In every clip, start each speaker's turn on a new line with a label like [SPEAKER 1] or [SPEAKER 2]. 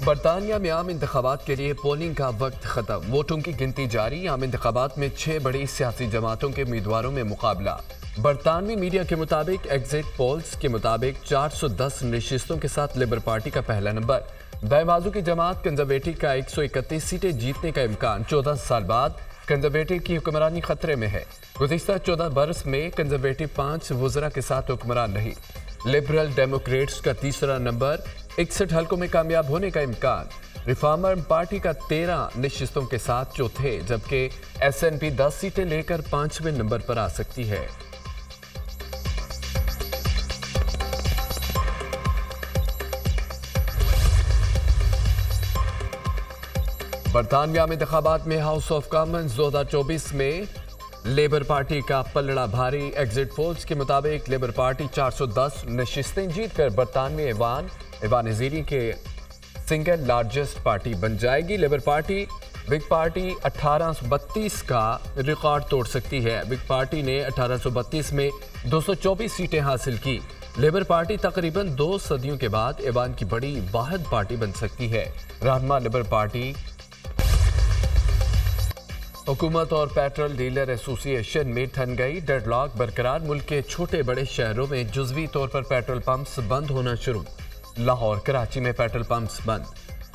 [SPEAKER 1] बरतानिया में आम इंतखाबात के लिए पोलिंग का वक्त खत्म। वोटों की गिनती जारी। आम इंतखाबात में 6 बड़ी सियासी जमातों के उम्मीदवारों में मुकाबला। बरतानवी मीडिया के मुताबिक एग्जिट पोल्स के मुताबिक 410 नशिस्तों के साथ लेबर पार्टी का पहला नंबर। बाएं की जमात कंजरवेटिव का 131 सीटें जीतने का इम्कान। 14 साल बाद कंजरवेटिव की हुक्मरानी खतरे में है। गुज़िश्ता 14 बरस में कंजरवेटिव 5 वज़रा के साथ हुक्मरान रही। लिबरल डेमोक्रेट्स का तीसरा नंबर, 61 हल्कों में कामयाब होने का इम्कान। रिफॉर्मर पार्टी का 13 नशिस्तों के साथ चौथे, जबकि एसएनपी 10 सीटें लेकर 5वें नंबर पर आ सकती है। बरतानिया में इंतखाबात में हाउस ऑफ कॉमन्स 2024 में लेबर पार्टी का पलड़ा भारी। एग्जिट पोल्स के मुताबिक लेबर पार्टी 410 नशिस्तें जीतकर बरतानवी ऐवान ज़ीरी के सिंगल लार्जेस्ट पार्टी बन जाएगी। लेबर पार्टी विग पार्टी 1832 का रिकॉर्ड तोड़ सकती है। विग पार्टी ने 1832 में 224 सीटें हासिल की। लेबर पार्टी तकरीबन 2 सदियों के बाद ऐवान की बड़ी वाहिद पार्टी बन सकती है। रहनुमा लेबर पार्टी हुकूमत और पेट्रोल डीलर एसोसिएशन में ठन गई। डेडलॉक बरकरार। मुल्क के छोटे बड़े शहरों में जुज़वी तौर पर पेट्रोल पंप्स बंद होना शुरू। लाहौर कराची में पेट्रोल पंप्स बंद।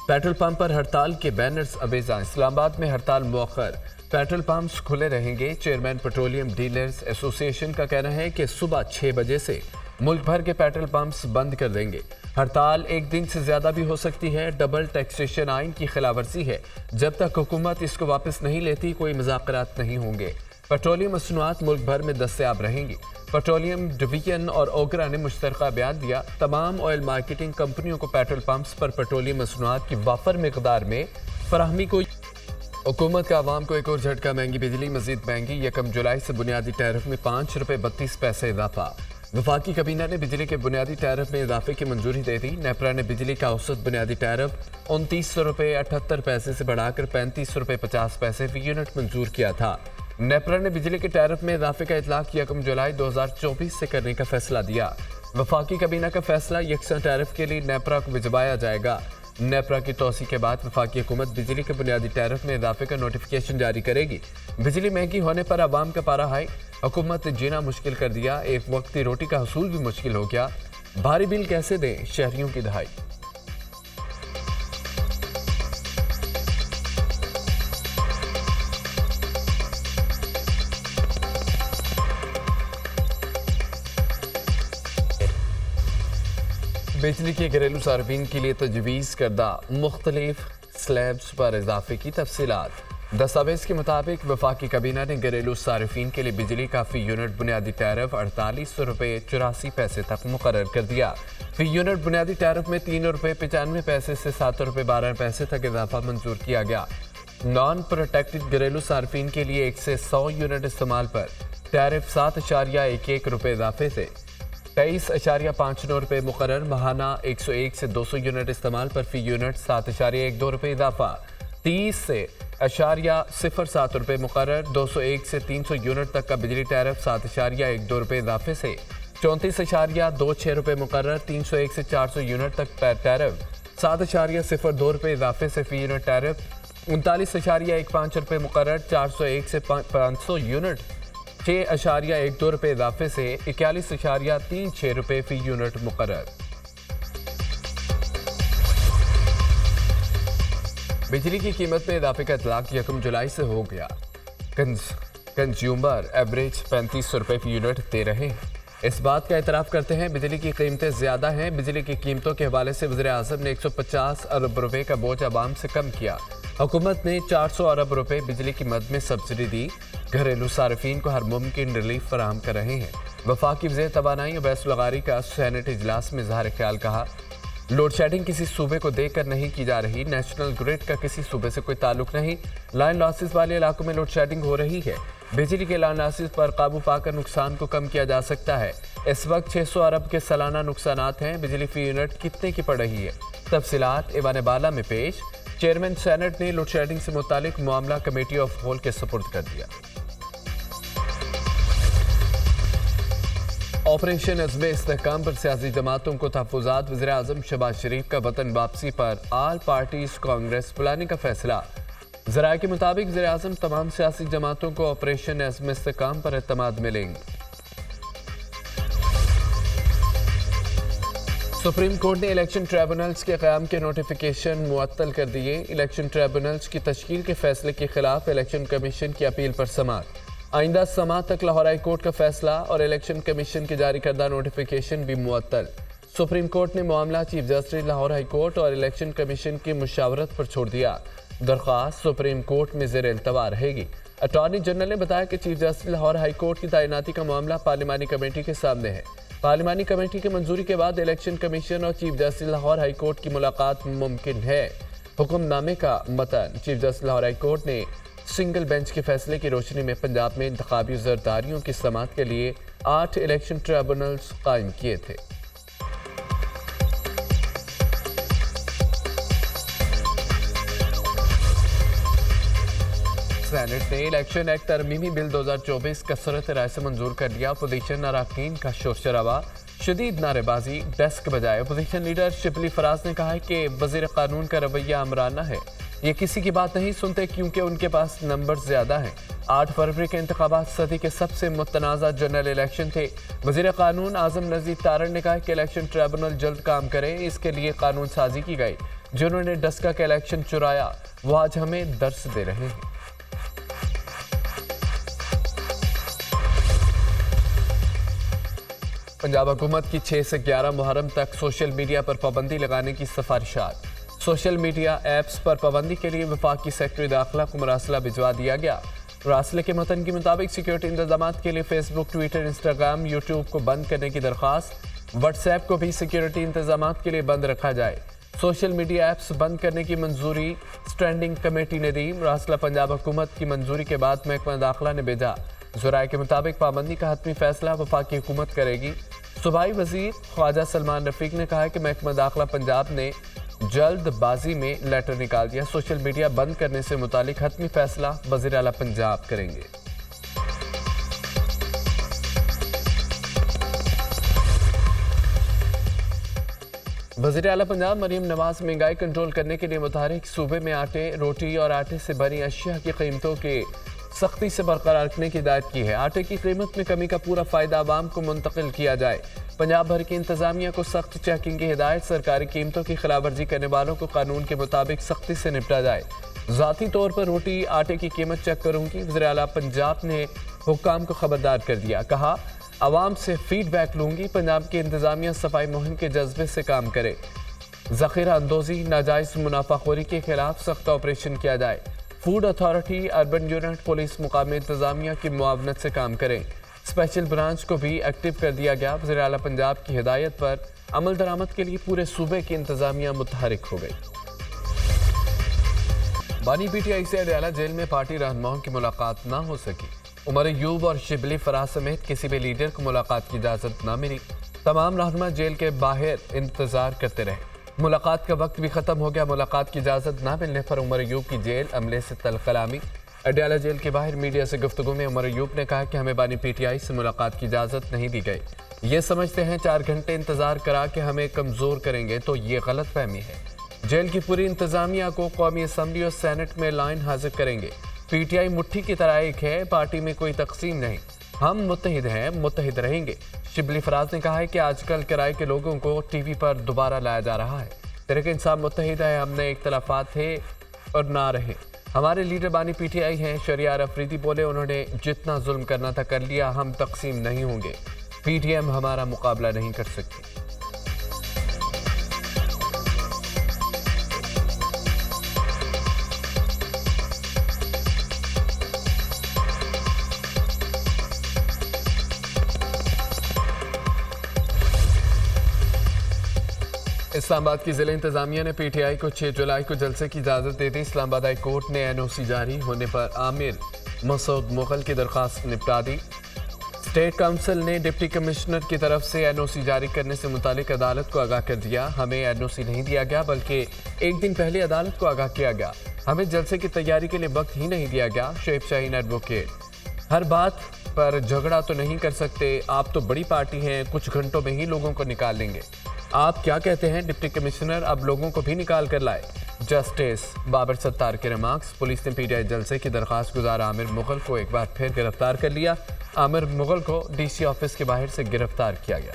[SPEAKER 1] पेट्रोल पंप पर हड़ताल के बैनर्स अवेजा। इस्लामाबाद में हड़ताल मौखर। पेट्रोल पंप्स खुले रहेंगे। चेयरमैन पेट्रोलियम डीलर्स एसोसिएशन का कहना है कि सुबह 6 बजे से मुल्क भर के पेट्रोल पंप्स बंद कर देंगे। हड़ताल 1 दिन से ज्यादा भी हो सकती है। डबल टैक्सेशन आइन की खिलाफवर्जी है। जब तक हुकूमत इसको वापस नहीं लेती कोई मुज़ाकरात नहीं होंगे। पेट्रोलियम मसनूआत मुल्क भर में दस्तयाब रहेंगी। पेट्रोलियम डिवीजन और ओगरा ने मुश्तरका बयान दिया। तमाम ऑयल मार्केटिंग कंपनियों को पेट्रोल पंप्स पर पेट्रोलियम मसनूआत की वाफर मिकदार में फराहमी को। हुकूमत का आवाम को एक और झटका। महंगी बिजली मजीद महंगी। 1 जुलाई से बुनियादी टैरिफ में 5 रुपये 32 पैसे इजाफा। वफाकी kabina ने बिजली के बुनियादी टैरिफ में इजाफे की मंजूरी दे दी। नेपरा ने बिजली का औसत बुनियादी टैरिफ 2900 रुपये 78 पैसे से बढ़ाकर 3500 रुपये 50 पैसे फी यूनिट मंजूर किया था। नेपरा ने बिजली के टैरिफ में इजाफे का इतलाक 1 जुलाई 2024 से करने का फैसला दिया। वफाकी kabina का फैसला यकसा टैरिफ के लिए नेपरा को भिजवाया जाएगा। नेपरा की तोसी के बाद वफाकी हुकूमत बिजली के बुनियादी टैरिफ में इजाफे का नोटिफिकेशन जारी करेगी। बिजली महंगी होने पर आवाम का पारा हाई। हुकूमत ने जीना मुश्किल कर दिया। एक वक्ती रोटी का हसूल भी मुश्किल हो गया। भारी बिल कैसे दें, शहरियों की दहाई। बिजली के घरेलू सार्फिन के लिए तजवीज़ करदा मुख्तलिफ स्लैब्स पर इजाफे की तफसीलात। दस्तावेज के मुताबिक वफाकी kabina ने घरेलू सार्फिन के लिए बिजली का फी यूनिट बुनियादी टैरिफ 4800 रुपये 84 पैसे तक मुकर्रर कर दिया। फी यूनिट बुनियादी टैरिफ में 3 रुपये 95 पैसे से 7 रुपये 12 पैसे तक इजाफा मंजूर किया गया। नॉन प्रोटेक्टेड घरेलू सार्फिन के लिए 1 से 100 यूनिट इस्तेमाल पर टैरिफ 7.11 रुपये इजाफे से 23.59 रुपये मुकर्रर। माहाना 101 से 200 यूनिट इस्तेमाल पर फी यूनिट 7.12 रुपये इजाफा। 30 से 0.07 रुपये मुकर्रर। 201 से 300 यूनिट तक का बिजली टैरिफ 7.12 रुपये इजाफे से 34.26 रुपये मुकर्रर। 301 से 400 यूनिट तक टैरिफ 7.02 रुपये इजाफे से फी यूनिट टैरिफ 39.15 रुपये मुकर्रर। 401 से 500 यूनिट 6.12 रुपये इजाफे से 41.36 रुपये फी यूनिट मुकर्रर। बिजली की कीमत में इजाफे का इतलाक 1 जुलाई से हो गया। कंज्यूमर एवरेज 3500 रुपये फी यूनिट दे रहे हैं। इस बात का एतराफ़ करते हैं बिजली की कीमतें ज़्यादा हैं। बिजली की कीमतों के हवाले से वज़ीर-ए-आज़म ने 150 अरब रुपये का बोझ आवाम से कम किया। हुकूमत ने 400 अरब रुपये बिजली की मद में सब्सिडी दी। घरेलू सार्फिन को हर मुमकिन रिलीफ फराहम कर रहे हैं। वफाकी वज़ीर तवानाई अवैस लगारी का सेनेट इजलास में इज़हार ख्याल कहा। लोड शेडिंग किसी सूबे को देकर नहीं की जा रही। नेशनल ग्रिड का किसी सूबे से कोई ताल्लुक नहीं। लाइन लॉसेस वाले इलाकों में लोड शेडिंग हो रही है। बिजली के लाइन लॉसेस पर काबू पाकर नुकसान को कम किया जा सकता है। इस वक्त 600 अरब के सालाना नुकसानात हैं। बिजली फी यूनिट कितने की पड़ रही है, तफसीलात ईवान बाला में पेश। चेयरमैन सेनेट ने लोड शेडिंग से मुतालिक मामला कमेटी ऑफ होल के सुपुर्द कर दिया। ऑपरेशन अज़्म इस्तेहकाम पर सियासी जमातों को तहफ़्फ़ुज़ात। वज़ीर-ए-आज़म शहबाज शरीफ का वतन वापसी पर आल पार्टीज कांग्रेस बुलाने का फैसला। ज़राए के मुताबिक वज़ीर-ए-आज़म तमाम सियासी जमातों को ऑपरेशन अज़्म इस्तेहकाम पर एतमाद मिलेंगे। सुप्रीम कोर्ट ने इलेक्शन ट्रिब्यूनल्स के क़याम के नोटिफिकेशन मुअत्तल कर दिए। इलेक्शन ट्रिब्यूनल्स की तश्कील के फैसले के खिलाफ इलेक्शन कमीशन की अपील पर समाअत। आइंदा समाअत तक लाहौर हाई कोर्ट का फैसला और इलेक्शन कमीशन की जारी करदा नोटिफिकेशन भी मुअत्तल। सुप्रीम कोर्ट ने मामला chief justice Lahore high court और इलेक्शन कमीशन की मुशावरत पर छोड़ दिया। दरख्वास्त सुप्रीम कोर्ट में ज़ेर इल्तवा रहेगी। अटॉर्नी जनरल ने बताया कि chief justice Lahore high court की तैनाती का मामला पार्लिमानी कमेटी के सामने है। पार्लिमानी कमेटी की मंजूरी के बाद इलेक्शन कमीशन और chief justice Lahore high court की मुलाकात मुमकिन है। हुक्मनामे का मतन chief justice Lahore high court ने सिंगल बेंच के फैसले की रोशनी में पंजाब में इंतखाबी जरदारियों की समाअत के लिए 8 इलेक्शन ट्रिब्यूनल्स कायम किए थे। सेनेट ने इलेक्शन एक्ट तरमीमी बिल 2024 कसरत राय से मंजूर कर लिया। अपोजिशन अरकान का शोर शराबा, शदीद नारेबाजी, डेस्क बजाए। अपोजिशन लीडर शिबली फराज ने कहा है कि वजीर कानून का रवैया आमराना है। ये किसी की बात नहीं सुनते क्योंकि उनके पास नंबर ज्यादा हैं। 8 फरवरी के इंतखाबात सदी के सबसे मुतनाज़ा जनरल इलेक्शन थे। वजीर कानून आजम नजीर तारण ने कहा कि इलेक्शन ट्रिब्यूनल जल्द काम करे, इसके लिए कानून साजी की गई। जिन्होंने डस्का का इलेक्शन चुराया वो आज हमें दर्स दे रहे हैं। पंजाब हुकूमत की 6 से 11 मुहर्रम तक सोशल मीडिया पर पाबंदी लगाने की सिफारिशात। सोशल मीडिया ऐप्स पर पाबंदी के लिए वफाकी सेक्रेटरी दाखिला को मरासला भिजवा दिया गया। मरासले के मतन के मुताबिक सिक्योरिटी इंतजाम के लिए फेसबुक, ट्विटर, इंस्टाग्राम, यूट्यूब को बंद करने की दरख्वास्त। व्हाट्सएप को भी सिक्योरिटी इंतजाम के लिए बंद रखा जाए। सोशल मीडिया ऐप्स बंद करने की मंजूरी स्टैंडिंग कमेटी ने दी। मरासला पंजाब हुकूमत की मंजूरी के बाद महकमा दाखिला ने भेजा। ज़राए के मुताबिक पाबंदी का हतमी फैसला वफाकी हुकूमत करेगी। सूबाई वजीर ख्वाजा सलमान रफीक ने कहा है कि महकमा दाखिला पंजाब ने जल्दबाजी में लेटर निकाल दिया। सोशल मीडिया बंद करने से मुतालिक हतमी फैसला वज़ीर आला पंजाब करेंगे। वज़ीर आला पंजाब मरीम नवाज महंगाई कंट्रोल करने के लिए मुतहरिक सूबे में आटे, रोटी और आटे से बनी अशिया की कीमतों के सख्ती से बरकरार रखने की हिदायत की है। आटे की कीमत में कमी का पूरा फायदा आवाम को मुंतकिल किया जाए। पंजाब भर की इंतजामिया को सख्त चेकिंग की हिदायत। सरकारी कीमतों की खिलाफवर्जी करने वालों को कानून के मुताबिक सख्ती से निपटा जाए। ज़ाती तौर पर रोटी आटे की कीमत चेक करूंगी। वज़ीर आला पंजाब ने हुक्काम को खबरदार कर दिया। कहा आवाम से फीडबैक लूंगी। पंजाब की इंतजामिया सफाई मुहिम के जज्बे से काम करे। ज़ख़ीरा अंदोज़ी, नाजायज़ मुनाफाखोरी के खिलाफ सख्त ऑपरेशन किया जाए। Food authority, urban unit, police, मुकामी इंतजामिया की मुआवनत से काम करें। स्पेशल ब्रांच को भी एक्टिव कर दिया गया। वज़ीर आला पंजाब की हिदायत पर अमल दरामद के लिए पूरे सूबे की इंतजामिया मुतहरिक हो गई। बानी पीटीआई से अडयाला जेल में पार्टी रहनुमाओं की मुलाकात ना हो सकी। उमर अयूब और शिबली फराज समेत किसी भी लीडर को मुलाकात की इजाज़त ना मिली। तमाम रहनुमा जेल के बाहर इंतजार करते रहे। मुलाकात का वक्त भी खत्म हो गया। मुलाकात की इजाज़त ना मिलने पर उमर अयूब की जेल अमले से तल कलामी। अडयाला जेल के बाहर मीडिया से गुफ्तगू में उमर अयूब ने कहा कि हमें बानी पीटीआई से मुलाकात की इजाज़त नहीं दी गई। ये समझते हैं 4 घंटे इंतजार करा के हमें कमज़ोर करेंगे, तो ये गलत फहमी है। जेल की पूरी इंतजामिया को कौमी असम्बली और सेनेट में लाइन हाजिर करेंगे। पीटीआई मुट्ठी की तरह एक है, पार्टी में कोई तकसीम नहीं। हम मुत्तहिद हैं, मुत्तहिद रहेंगे। शिबली फराज ने कहा है कि आजकल किराए के लोगों को टीवी पर दोबारा लाया जा रहा है। तहरीक इंसाफ मुत्तहिद है, हमने इख्तलाफात थे और ना रहे। हमारे लीडर बानी पीटीआई हैं। शरियार अफरीदी बोले उन्होंने जितना जुल्म करना था कर लिया, हम तकसीम नहीं होंगे। पीटीएम हमारा मुकाबला नहीं कर सकती। इस्लामाबाद की जिला इंतजामिया ने पीटीआई को 6 जुलाई को जलसे की इजाज़त दे दी। इस्लामाबाद हाई कोर्ट ने एनओसी जारी होने पर आमिर मसूद मुगल की दरख्वास्त निपटा दी। स्टेट काउंसिल ने डिप्टी कमिश्नर की तरफ से एनओसी जारी करने से मुतालिक अदालत को आगाह कर दिया। हमें एनओसी नहीं दिया गया, बल्कि एक दिन पहले अदालत को आगाह किया गया। हमें जलसे की तैयारी के लिए वक्त ही नहीं दिया गया। शेख शाहीन एडवोकेट, हर बात पर झगड़ा तो नहीं कर सकते। आप तो बड़ी पार्टी हैं, कुछ घंटों में ही लोगों को निकाल लेंगे। आप क्या कहते हैं डिप्टी कमिश्नर, अब लोगों को भी निकाल कर लाए। जस्टिस बाबर सत्तार के रिमार्क्स। पुलिस ने पीटीआई जलसे की दरखास्त गुजार आमिर मुगल को एक बार फिर गिरफ्तार कर लिया। आमिर मुगल को डीसी ऑफिस के बाहर से गिरफ्तार किया गया।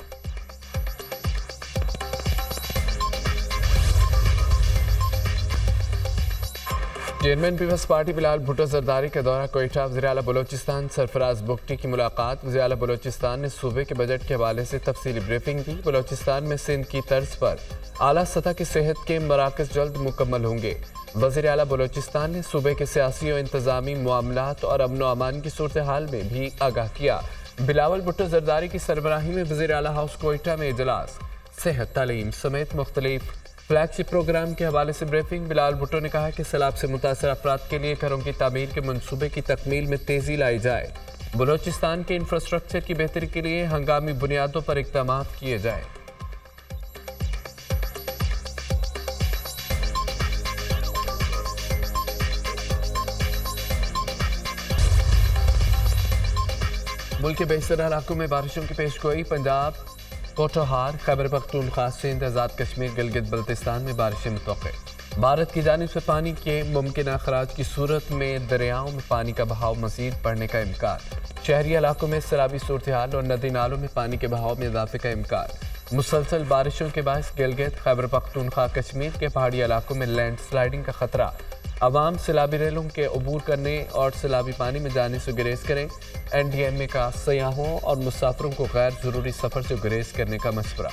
[SPEAKER 1] चेयरमैन पीपल्स पार्टी बिलाल भुट्टो जरदारी का दौरा कोयटा। वज़ीर आला बलोचिस्तान सरफराज बुगटी की मुलाकात। वज़ीर आला बलोचिस्तान ने सूबे के बजट के हवाले से तफसीली ब्रीफिंग दी। बलोचिस्तान में सिंध की तर्ज पर आला सतह की सेहत के मराकज़ जल्द मुकम्मल होंगे। वज़ीर आला बलोचिस्तान ने सूबे के सियासी और इंतजामी मामलात और अमन व अमान की सूरत हाल में भी आगाह किया। बिलावल भुट्टो जरदारी की सरबराही में वज़ीर आला हाउस कोयटा में इजलास। सेहत तालीम समेत मुख्तलिफ फ्लैगशिप प्रोग्राम के हवाले से ब्रीफिंग। बिलाल भुट्टो ने कहा कि सैलाब से मुतासर अफराद के लिए घरों की तामीर के मंसूबे की तकमील में तेजी लाई जाए। बलोचिस्तान के इंफ्रास्ट्रक्चर की बेहतरी के लिए हंगामी बुनियादों पर इक़दाम किए जाए। मुल्क के बेशतर इलाकों में बारिशों की पेशगोई। पंजाब, कोटोहार, खैबर पख्तूनख्वा, सिंध, आज़ाद कश्मीर, गिलगित बल्तिस्तान में बारिशें मुतवक्के। भारत की जानिब से पानी के मुमकिन अखराज की सूरत में दरियाओं में पानी का बहाव मज़ीद बढ़ने का इम्कान। शहरी इलाकों में सैलाबी सूरत हाल और नदी नालों में पानी के बहाव में इजाफे का इम्कान। मुसलसल बारिशों के बायस गिलगित, खैबर पख्तूनख्वा, कश्मीर के पहाड़ी इलाकों में लैंड स्लाइडिंग का खतरा। अवाम सैलाबी रेलों के अबूर करने और सैलाबी पानी में जाने से गुरेज करें। NDMA का सयाहों और मुसाफिरों को गैर ज़रूरी सफ़र से गुरेज करने का मशवरा।